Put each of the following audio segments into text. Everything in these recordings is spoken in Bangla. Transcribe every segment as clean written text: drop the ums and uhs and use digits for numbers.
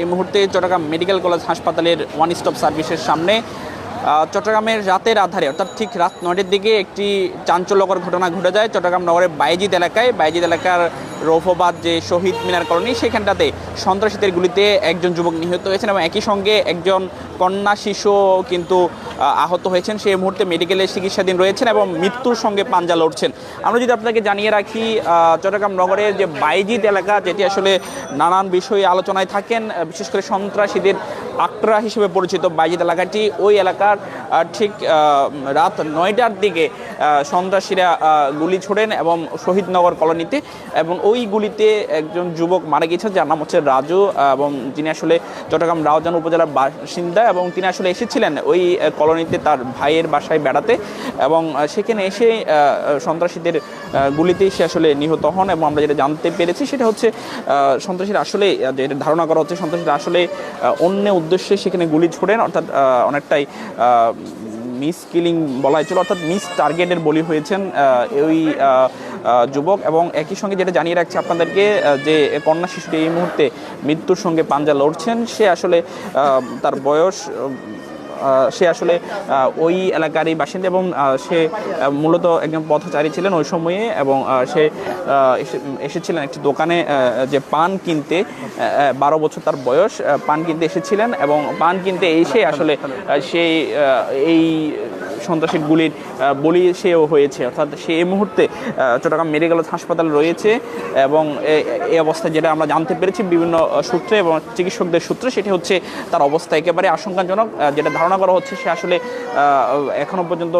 এই মুহূর্তে চট্টগ্রাম মেডিকেল কলেজ হাসপাতালের ওয়ান স্টপ সার্ভিসের সামনে চট্টগ্রামের রাতের আধারে অর্থাৎ ঠিক রাত 9টার দিকে একটি চাঞ্চল্যকর ঘটনা ঘটে যায় চট্টগ্রাম নগরের বাইজিদ এলাকার রৌফবাদ যে শহীদ মিনার কলোনি সেখানটাতে সন্ত্রাসীদের গুলিতে একজন যুবক নিহত হয়েছেন এবং একই সঙ্গে একজন কন্যা শিশু কিন্তু আহত হয়েছেন। সেই মুহূর্তে মেডিকেলে চিকিৎসাধীন রয়েছেন এবং মৃত্যুর সঙ্গে পাঞ্জা লড়ছেন। আমরা যদি আপনাকে জানিয়ে রাখি, চট্টগ্রাম নগরের যে বাইজিদ এলাকা, যেটি আসলে নানান বিষয়ে আলোচনায় থাকেন, বিশেষ করে সন্ত্রাসীদের আক্রা হিসেবে পরিচিত বাইজিদ এলাকাটি, ওই এলাকার ঠিক রাত 9টার দিকে সন্ত্রাসীরা গুলি ছোড়েন এবং শহীদনগর কলোনিতে, এবং ওই গুলিতে একজন যুবক মারা গিয়েছেন যার নাম হচ্ছে রাজু, এবং যিনি আসলে চট্টগ্রাম রাউজান উপজেলার বাসিন্দা এবং তিনি আসলে এসেছিলেন ওই কলোনিতে তার ভাইয়ের বাসায় বেড়াতে, এবং সেখানে এসে সন্ত্রাসীদের গুলিতেই সে আসলে নিহত হন। এবং আমরা যেটা জানতে পেরেছি সেটা হচ্ছে সন্ত্রাসীরা আসলে, যেটা ধারণা করা হচ্ছে, সন্ত্রাসীরা আসলে অন্য উদ্দেশ্যে সেখানে গুলি ছোড়েন, অর্থাৎ অনেকটাই মিস কিলিং বলা হয়েছিল, অর্থাৎ মিস টার্গেটের বলি হয়েছেন ওই যুবক। এবং একই সঙ্গে যেটা জানিয়ে রাখছি আপনাদেরকে, যে কন্যা শিশুটি এই মুহূর্তে মৃত্যুর সঙ্গে পাঞ্জা লড়ছেন, সে আসলে তার বয়স, সে আসলে ওই এলাকারই বাসিন্দা এবং সে মূলত একজন পথচারী ছিলেন ওই সময়ে, এবং সে এসেছিলেন একটি দোকানে যে পান কিনতে, 12 বছর তার বয়স, পান কিনতে এসেছিলেন এবং পান কিনতে এসে আসলে সেই এই সন্ত্রাসী গুলির বলি সেও হয়েছে। অর্থাৎ সে এই মুহূর্তে চট্টগ্রাম মেডিকেল হাসপাতাল রয়েছে, এবং এই অবস্থায় যেটা আমরা জানতে পেরেছি বিভিন্ন সূত্রে এবং চিকিৎসকদের সূত্রে, সেটি হচ্ছে তার অবস্থা একেবারে আশঙ্কাজনক। যেটা ধারণা করা হচ্ছে সে আসলে এখনও পর্যন্ত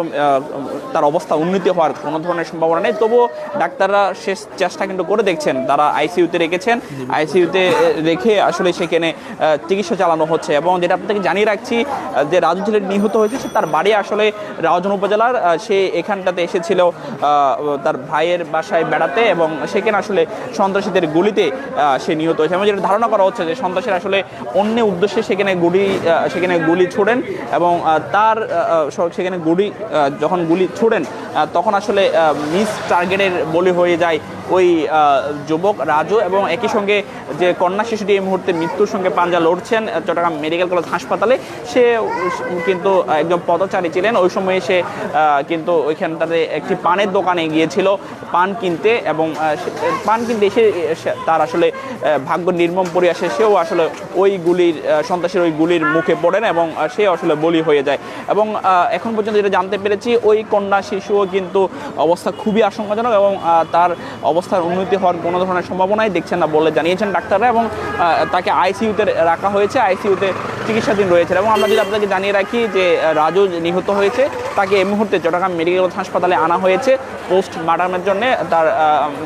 তার অবস্থা উন্নতি হওয়ার কোনো ধরনের সম্ভাবনা নেই, তবুও ডাক্তাররা শেষ চেষ্টা কিন্তু করে দেখছেন। তারা আইসিইউতে রেখেছেন, আইসিইউতে রেখে আসলে সেখানে চিকিৎসা চালানো হচ্ছে। এবং যেটা আপনাকে জানিয়ে রাখছি, যে রাজু ছেলে নিহত হয়েছে সে তার বাড়ি আসলে রাউজান উপজেলার, সে এখানটাতে এসেছিল তার ভাইয়ের বাসায় বেড়াতে, এবং সেখানে আসলে সন্ত্রাসীদের গুলিতে সে নিহত হয়েছে। এবং যেটা ধারণা করা হচ্ছে যে সন্ত্রাসীরা আসলে অন্য উদ্দেশ্যে সেখানে গুলি ছোড়েন, এবং তার সেখানে যখন গুলি ছোড়েন তখন আসলে মিস টার্গেটের বলি হয়ে যায় ওই যুবক রাজু। এবং একই সঙ্গে যে কন্যা শিশুটি এই মুহূর্তে মৃত্যুর সঙ্গে পাঞ্জা লড়ছেন চট্টগ্রাম মেডিকেল কলেজ হাসপাতালে, সে কিন্তু একজন পথচারী ছিলেন ওই সময়ে। সে কিন্তু ওইখানটাতে একটি পানের দোকানে গিয়েছিল পান কিনতে, এবং পান কিনতে এসে তার আসলে ভাগ্য নির্মম পরিহাসে সেও আসলে ওই গুলির সন্ত্রাসীর ওই গুলির মুখে পড়েন এবং সে আসলে বলি হয়ে যায়। এবং এখন পর্যন্ত যেটা জানতে পেরেছি, ওই কন্যা শিশুও কিন্তু অবস্থা খুবই আশঙ্কাজনক এবং তার অবস্থার উন্নতি হওয়ার কোনো ধরনের সম্ভাবনাই দেখছেন না বলে জানিয়েছেন ডাক্তাররা, এবং তাকে আইসিইউতে রাখা হয়েছে, আইসিইউতে চিকিৎসাধীন রয়েছে। এবং আমরা যদি আপনাকে জানিয়ে রাখি যে রাজু নিহত হয়েছে, তাকে এই মুহূর্তে চট্টগ্রাম মেডিকেল হাসপাতালে আনা হয়েছে পোস্ট মর্টমের জন্য। তার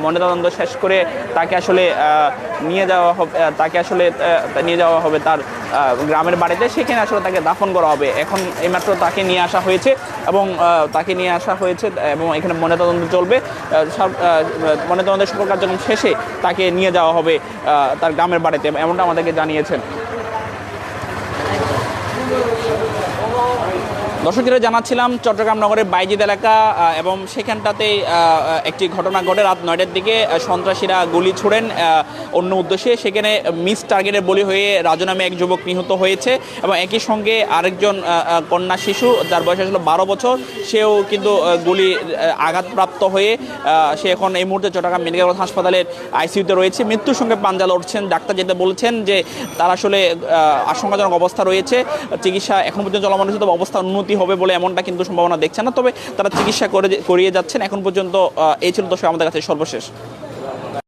ময়নাতদন্ত শেষ করে তাকে আসলে নিয়ে যাওয়া হবে তার গ্রামের বাড়িতে, সেখানে আসলে তাকে দাফন করা হবে। এখন এইমাত্র তাকে নিয়ে আসা হয়েছে এবং এখানে ময়নাতদন্ত চলবে। ময়নাতদন্তের সকল কার্যক্রম শেষে তাকে নিয়ে যাওয়া হবে তার গ্রামের বাড়িতে, এমনটা আমাদেরকে জানিয়েছেন। দর্শকরা জানাচ্ছিলাম চট্টগ্রাম নগরের বাইজিদ এলাকা, এবং সেখানটাতে একটি ঘটনা ঘটে রাত 9টার দিকে। সন্ত্রাসীরা গুলি ছোড়েন অন্য উদ্দেশ্যে, সেখানে মিস টার্গেটের বলি হয়ে রাজু নামে এক যুবক নিহত হয়েছে, এবং একই সঙ্গে আরেকজন কন্যা শিশু যার বয়স আসলে 12 বছর, সেও কিন্তু গুলি আঘাতপ্রাপ্ত হয়ে সে এখন এই মুহূর্তে চট্টগ্রাম মেডিকেল হাসপাতালের আইসিইউতে রয়েছে, মৃত্যুর সঙ্গে পাঞ্জা লড়ছেন। ডাক্তার যেটা বলছেন যে তার আসলে আশঙ্কাজনক অবস্থা রয়েছে, চিকিৎসা এখন পর্যন্ত চলমান রয়েছে, তবে অবস্থা উন্নতি হবে বলে এমনটা কিন্তু সম্ভাবনা দেখছেন না, তবে তারা চিকিৎসা করিয়ে যাচ্ছেন এখন পর্যন্ত। এই ছিল দর্শক আমাদের কাছে সর্বশেষ।